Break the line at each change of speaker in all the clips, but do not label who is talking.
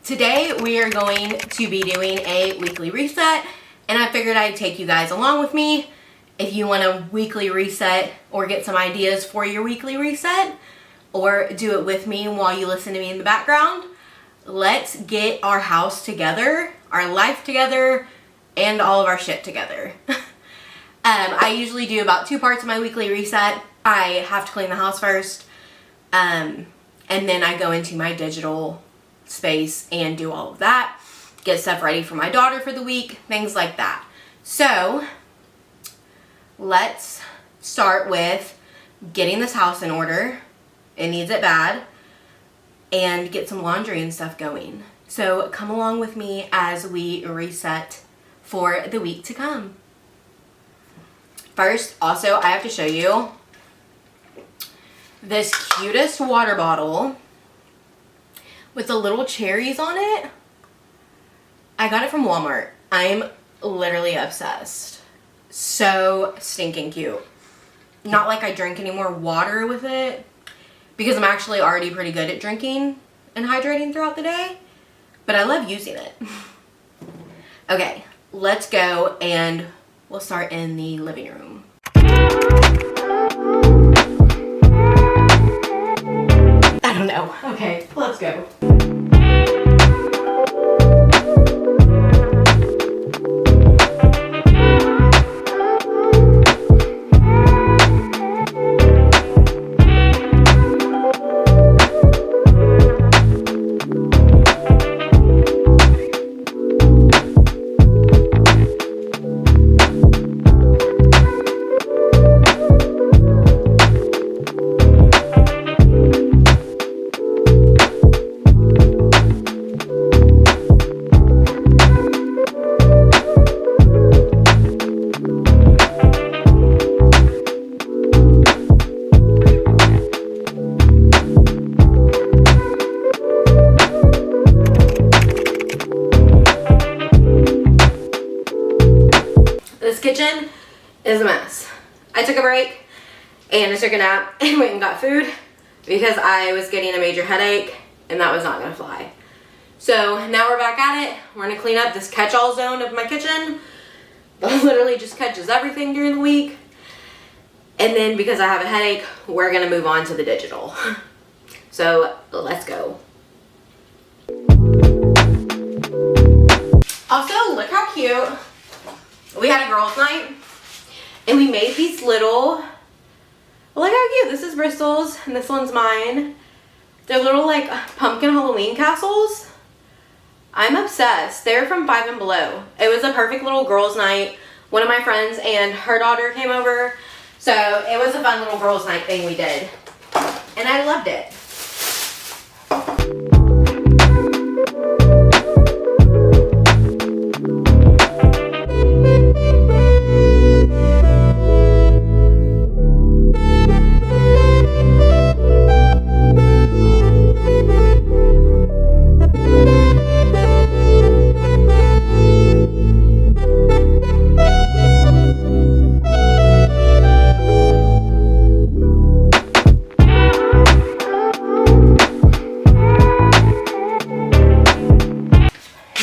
Today we are going to be doing a weekly reset, and I figured I'd take you guys along with me. If you want a weekly reset or get some ideas for your weekly reset, or do it with me while you listen to me in the background, let's get our house together, our life together, and all of our shit together. I usually do about 2 parts of my weekly reset. I have to clean the house first, and then I go into my digital space and do all of that, get stuff ready for my daughter for the week, things like that. So let's start with getting this house in order. It needs it bad. And get some laundry and stuff going. So come along with me as we reset for the week to come. First, also, I have to show you this cutest water bottle with the little cherries on it. I got it from Walmart. I'm literally obsessed. So stinking cute. Not like I drink any more water with it, because I'm actually already pretty good at drinking and hydrating throughout the day, but I love using it. Okay, let's go and we'll start in the living room. I don't know. Okay, let's go. Kitchen is a mess. I took a break and I took a nap and went and got food because I was getting a major headache and that was not gonna fly. So now we're back at it. We're gonna clean up this catch-all zone of my kitchen that literally just catches everything during the week. And then because I have a headache, we're gonna move on to the digital. So let's go. Also, look how cute. We had a girls' night, and we made these little, look how cute, this is Bristol's, and this one's mine. They're little, like, pumpkin Halloween castles. I'm obsessed. They're from 5 and Below. It was a perfect little girls' night. One of my friends and her daughter came over, so it was a fun little girls' night thing we did, and I loved it.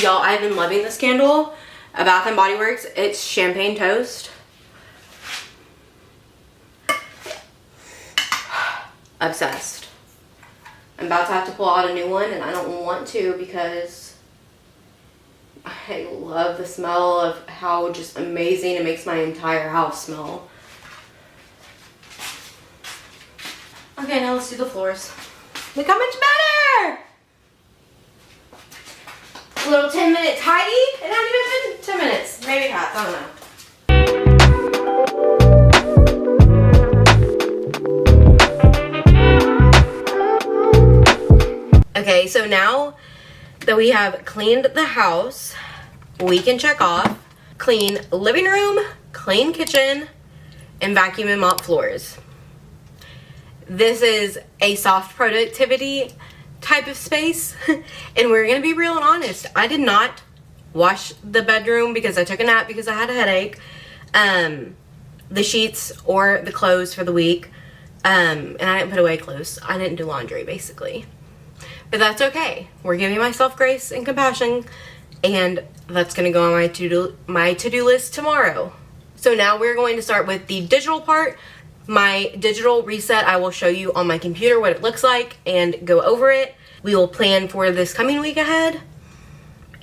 Y'all, I've been loving this candle, a Bath & Body Works. It's Champagne Toast. Obsessed. I'm about to have to pull out a new one, and I don't want to because I love the smell of how just amazing it makes my entire house smell. Okay, now let's do the floors. Look how much better! A little 10-minute tidy. It hasn't even been 10 minutes. Maybe it has. I don't know. Okay, so now that we have cleaned the house, we can check off clean living room, clean kitchen, and vacuum and mop floors. This is a soft productivity type of space, and we're gonna be real and honest. I did not wash the bedroom because I took a nap because I had a headache, the sheets or the clothes for the week, and I didn't put away clothes. I didn't do laundry basically, But that's okay. We're giving myself grace and compassion, and that's gonna go on my to-do list tomorrow. So now we're going to start with the digital part. My digital reset, I will show you on my computer what it looks like and go over it. We will plan for this coming week ahead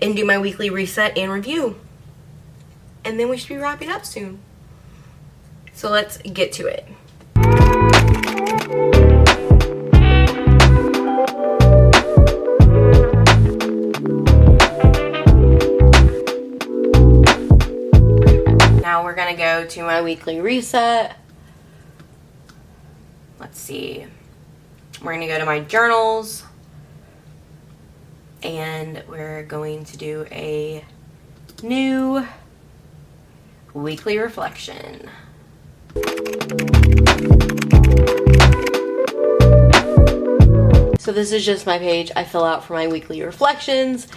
and do my weekly reset and review. And then we should be wrapping up soon. So let's get to it. Now we're gonna go to my weekly reset. Let's see. We're gonna go to my journals and we're going to do a new weekly reflection. So this is just my page I fill out for my weekly reflections.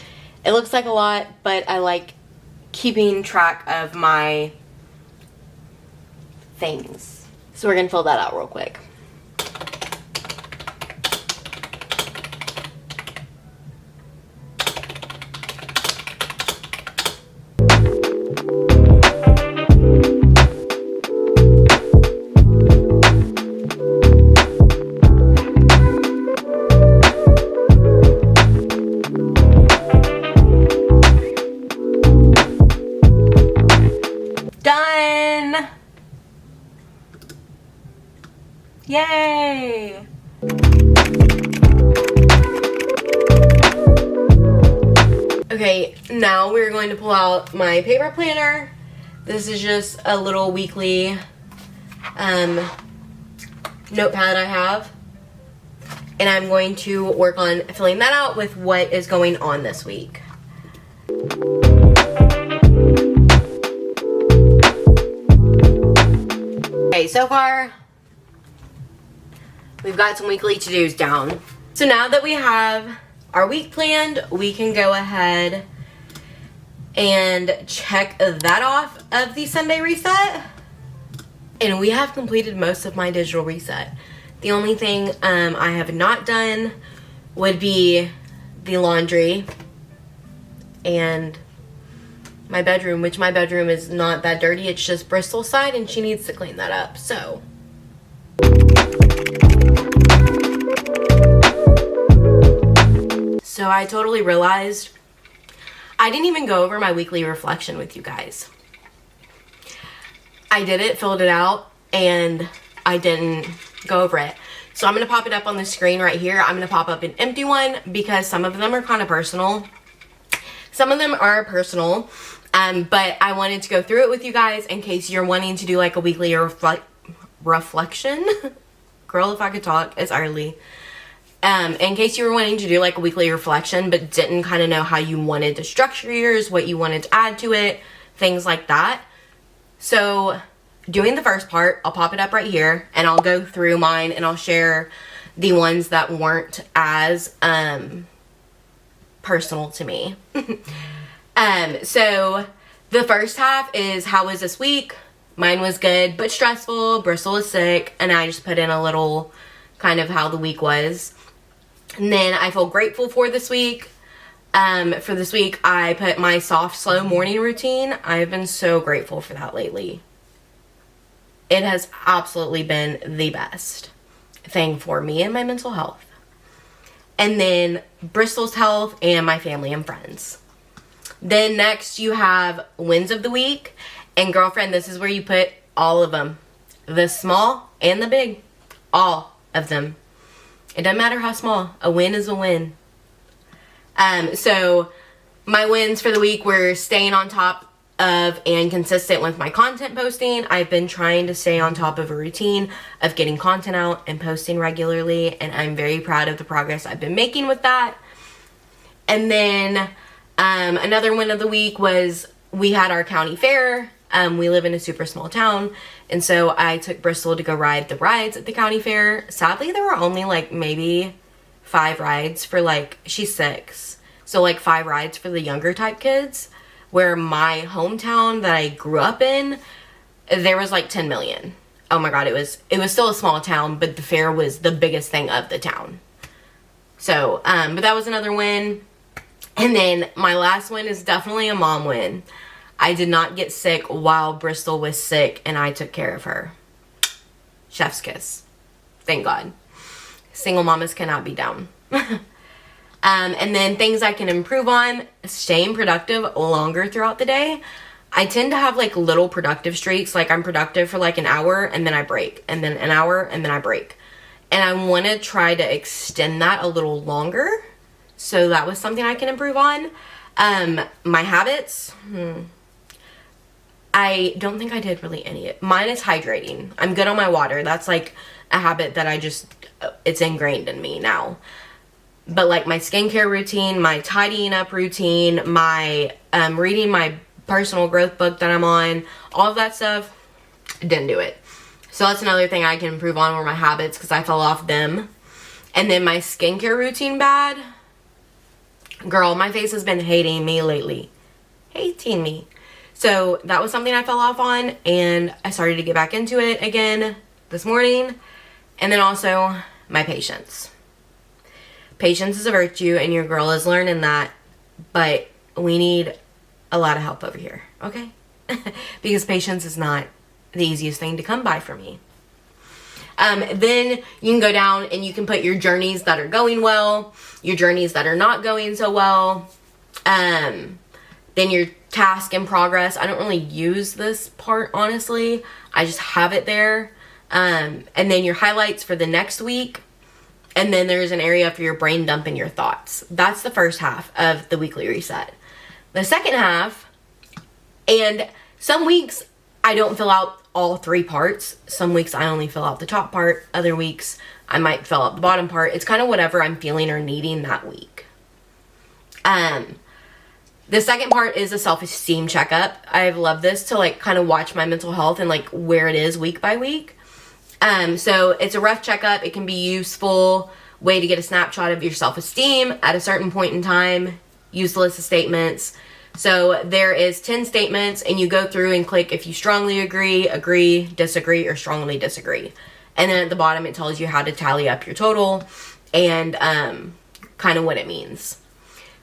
It looks like a lot, but I like keeping track of my things. So we're gonna fill that out real quick. Done! Yay! Okay, now we're going to pull out my paper planner. This is just a little weekly notepad I have. And I'm going to work on filling that out with what is going on this week. Okay, so far, we've got some weekly to-dos down. So now that we have our week planned, we can go ahead and check that off of the Sunday reset. And we have completed most of my digital reset. The only thing I have not done would be the laundry and my bedroom, which my bedroom is not that dirty. It's just Bristol's side and she needs to clean that up. So I totally realized I didn't even go over my weekly reflection with you guys. I did it, filled it out, and I didn't go over it. So I'm going to pop it up on the screen right here. I'm going to pop up an empty one because some of them are kind of personal. Some of them are personal, but I wanted to go through it with you guys in case you're wanting to do like a weekly reflection. Girl, if I could talk, it's early. In case you were wanting to do like a weekly reflection but didn't kind of know how you wanted to structure yours, what you wanted to add to it, things like that. So doing the first part, I'll pop it up right here and I'll go through mine and I'll share the ones that weren't as personal to me. So the first half is how was this week? Mine was good but stressful. Bristol is sick, and I just put in a little kind of how the week was. And then I feel grateful for this week. For this week, I put my soft, slow morning routine. I've been so grateful for that lately. It has absolutely been the best thing for me and my mental health. And then Bristol's health and my family and friends. Then next you have wins of the week. And girlfriend, this is where you put all of them. The small and the big. All of them. It doesn't matter how small. A win is a win. So my wins for the week were staying on top of and consistent with my content posting. I've been trying to stay on top of a routine of getting content out and posting regularly, and I'm very proud of the progress I've been making with that. And then another win of the week was we had our county fair. We live in a super small town, and so I took Bristol to go ride the rides at the county fair. Sadly, there were only like maybe 5 rides for like, she's 6, so like 5 rides for the younger type kids, where my hometown that I grew up in, there was like 10 million. Oh my god, it was still a small town, but the fair was the biggest thing of the town. So, but that was another win. And then my last win is definitely a mom win. I did not get sick while Bristol was sick, and I took care of her. Chef's kiss. Thank God. Single mamas cannot be down. And then things I can improve on: staying productive longer throughout the day. I tend to have like little productive streaks. Like I'm productive for like an hour and then I break, and then an hour and then I break. And I want to try to extend that a little longer. So that was something I can improve on. My habits. I don't think I did really any. Mine is hydrating. I'm good on my water. That's like a habit that it's ingrained in me now. But like my skincare routine, my tidying up routine, my reading my personal growth book that I'm on, all of that stuff, didn't do it. So that's another thing I can improve on, were my habits, because I fell off them. And then my skincare routine bad. Girl, my face has been hating me lately. Hating me. So that was something I fell off on, and I started to get back into it again this morning. And then also my patience. Patience is a virtue, and your girl is learning that, but we need a lot of help over here, okay? Because patience is not the easiest thing to come by for me. Then you can go down and you can put your journeys that are going well, your journeys that are not going so well, then your task in progress. I don't really use this part, honestly. I just have it there. And then your highlights for the next week. And then there's an area for your brain dump and your thoughts. That's the first half of the weekly reset. The second half, and some weeks I don't fill out all 3 parts. Some weeks I only fill out the top part. Other weeks I might fill out the bottom part. It's kind of whatever I'm feeling or needing that week. The second part is a self-esteem checkup. I've loved this to like kind of watch my mental health and like where it is week by week. So it's a rough checkup. It can be useful way to get a snapshot of your self-esteem at a certain point in time. Use the list of statements. So there is 10 statements, and you go through and click if you strongly agree, disagree, or strongly disagree. And then at the bottom it tells you how to tally up your total and kind of what it means.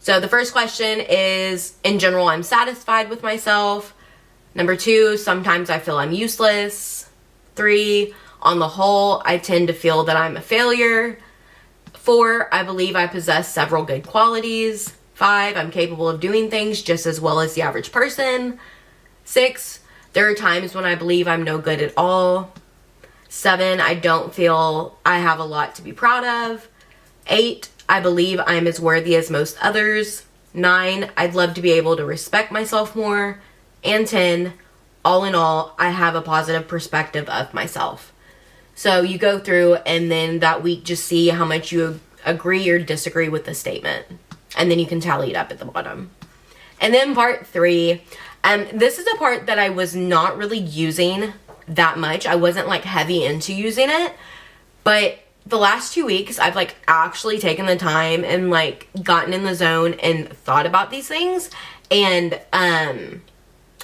So the first question is, in general, I'm satisfied with myself. Number 2, sometimes I feel I'm useless. 3, on the whole, I tend to feel that I'm a failure. 4, I believe I possess several good qualities. 5, I'm capable of doing things just as well as the average person. 6, there are times when I believe I'm no good at all. 7, I don't feel I have a lot to be proud of. 8, I believe I'm as worthy as most others. 9, I'd love to be able to respect myself more. And 10, all in all, I have a positive perspective of myself. So you go through and then that week just see how much you agree or disagree with the statement. And then you can tally it up at the bottom. And then part 3, this is a part that I was not really using that much. I wasn't like heavy into using it, but the last 2 weeks I've like actually taken the time and like gotten in the zone and thought about these things and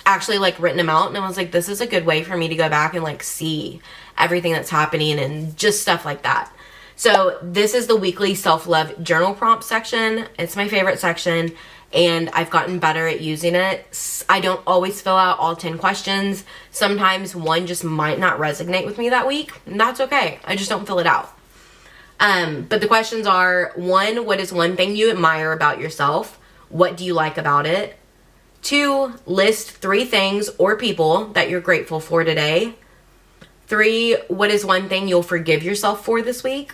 actually like written them out, and I was like, this is a good way for me to go back and like see everything that's happening and just stuff like that. So this is the weekly self-love journal prompt section. It's my favorite section, and I've gotten better at using it. I don't always fill out all 10 questions. Sometimes one just might not resonate with me that week, and that's okay. I just don't fill it out. But the questions are: 1, what is one thing you admire about yourself? What do you like about it? 2, list 3 things or people that you're grateful for today. 3, what is one thing you'll forgive yourself for this week?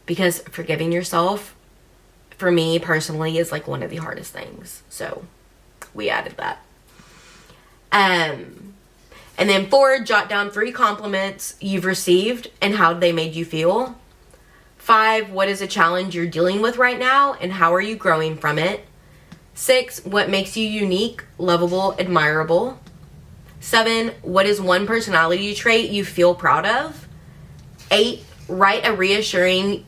Because forgiving yourself, for me personally, is like one of the hardest things. So we added that. And then 4, jot down 3 compliments you've received and how they made you feel. 5, what is a challenge you're dealing with right now and how are you growing from it? 6, what makes you unique, lovable, admirable? 7, what is one personality trait you feel proud of? 8, write a reassuring,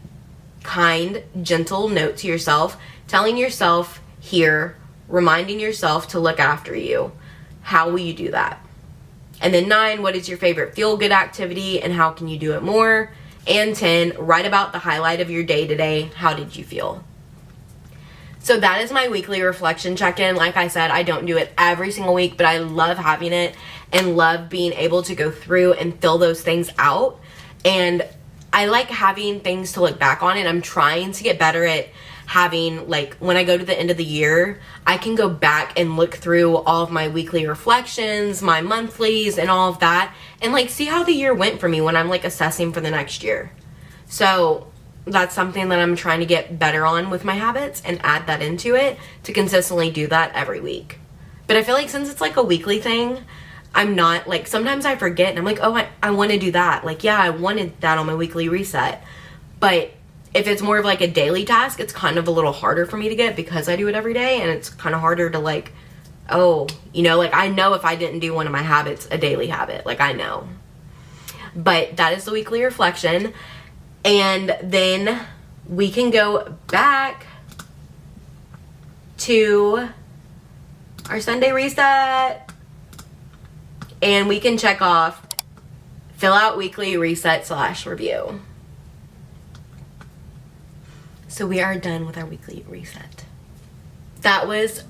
kind, gentle note to yourself, telling yourself here, reminding yourself to look after you. How will you do that? And then 9, what is your favorite feel-good activity and how can you do it more? and 10. Write about the highlight of your day today. How did you feel? So that is my weekly reflection check-in. Like I said, I don't do it every single week, but I love having it and love being able to go through and fill those things out. And I like having things to look back on, and I'm trying to get better at having, like, when I go to the end of the year, I can go back and look through all of my weekly reflections, my monthlies, and all of that, and like see how the year went for me when I'm like assessing for the next year. So that's something that I'm trying to get better on with my habits and add that into it to consistently do that every week. But I feel like since it's like a weekly thing, I'm not, like, sometimes I forget and I'm like, oh, I want to do that. Like, yeah, I wanted that on my weekly reset. But if it's more of like a daily task, it's kind of a little harder for me to get because I do it every day, and it's kind of harder to like, oh, you know, like I know if I didn't do one of my habits, a daily habit, like I know. But that is the weekly reflection. And then we can go back to our Sunday reset, and we can check off fill out weekly reset / review. So we are done with our weekly reset. That was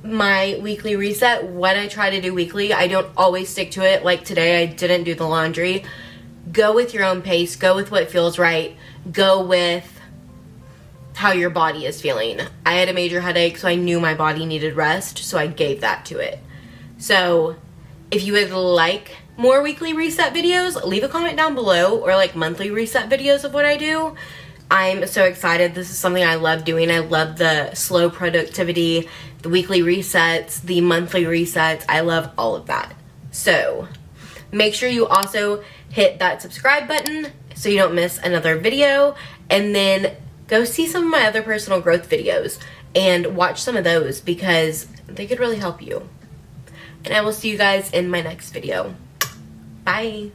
my weekly reset. What I try to do weekly, I don't always stick to it. Like today, I didn't do the laundry. Go with your own pace. Go with what feels right. Go with how your body is feeling. I had a major headache, so I knew my body needed rest, so I gave that to it. So if you would like more weekly reset videos, leave a comment down below, or like monthly reset videos of what I do. I'm so excited. This is something I love doing. I love the slow productivity, the weekly resets, the monthly resets. I love all of that. So make sure you also hit that subscribe button so you don't miss another video, and then go see some of my other personal growth videos and watch some of those because they could really help you. And I will see you guys in my next video. Bye.